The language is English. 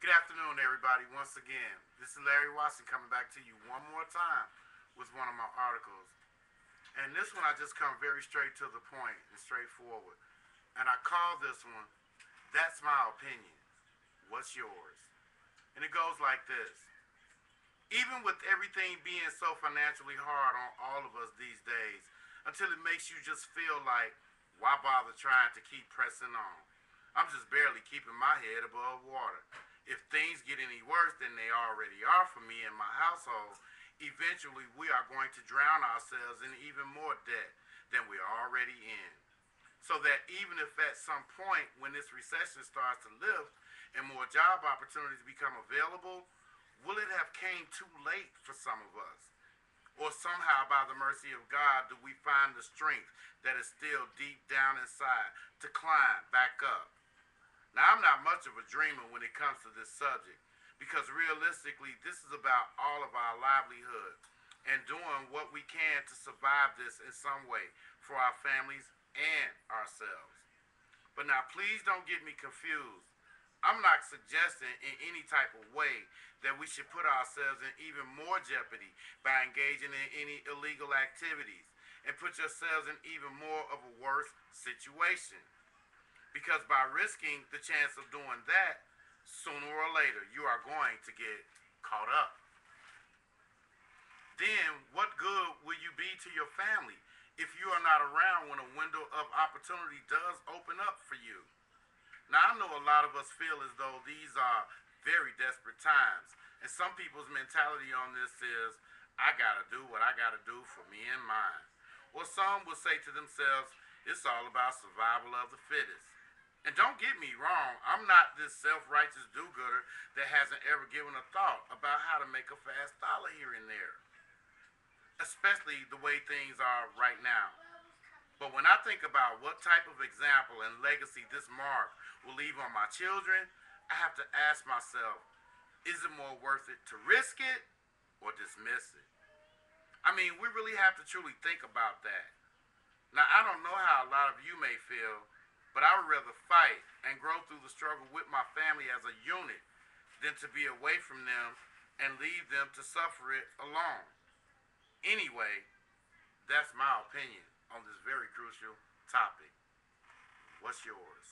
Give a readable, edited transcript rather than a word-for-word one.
Good afternoon, everybody. Once again, this is Larry Watson coming back to you one more time with one of my articles. And this one, I just come very straight to the point and straightforward. And I call this one, That's My Opinion. What's yours? And it goes like this. Even with everything being so financially hard on all of us these days, until it makes you just feel like, why bother trying to keep pressing on? I'm just barely keeping my head above water. If things get any worse than they already are for me and my household, eventually we are going to drown ourselves in even more debt than we're already in. So that even if at some point when this recession starts to lift and more job opportunities become available, will it have came too late for some of us? Or somehow by the mercy of God do we find the strength that is still deep down inside to climb back up? Now, I'm not much of a dreamer when it comes to this subject because realistically, this is about all of our livelihood and doing what we can to survive this in some way for our families and ourselves. But now, please don't get me confused. I'm not suggesting in any type of way that we should put ourselves in even more jeopardy by engaging in any illegal activities and put yourselves in even more of a worse situation. Because by risking the chance of doing that, sooner or later you are going to get caught up. Then what good will you be to your family if you are not around when a window of opportunity does open up for you? Now, I know a lot of us feel as though these are very desperate times, and some people's mentality on this is, I gotta do what I gotta do for me and mine. Or some will say to themselves, it's all about survival of the fittest. And don't get me wrong, I'm not this self-righteous do-gooder that hasn't ever given a thought about how to make a fast dollar here and there, especially the way things are right now. But when I think about what type of example and legacy this mark will leave on my children, I have to ask myself, is it more worth it to risk it or dismiss it? I mean, we really have to truly think about that. Now, I don't know how a lot of you may feel, but I would rather fight and grow through the struggle with my family as a unit than to be away from them and leave them to suffer it alone. Anyway, that's my opinion on this very crucial topic. What's yours?